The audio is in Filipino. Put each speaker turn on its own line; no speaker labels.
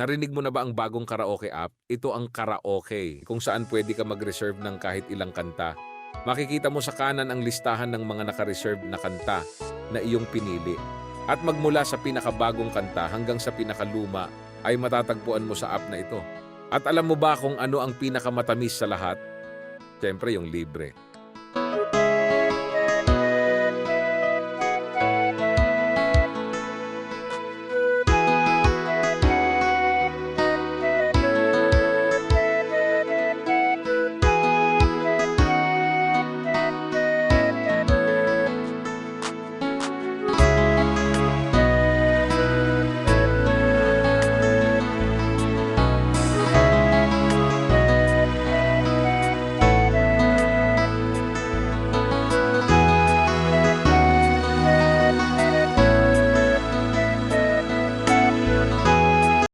Narinig mo na ba ang bagong karaoke app? Ito ang karaoke, kung saan pwede ka mag-reserve ng kahit ilang kanta. Makikita mo sa kanan ang listahan ng mga naka-reserve na kanta na iyong pinili. At magmula sa pinakabagong kanta hanggang sa pinakaluma ay matatagpuan mo sa app na ito. At alam mo ba kung ano ang pinakamatamis sa lahat? Siyempre yung libre.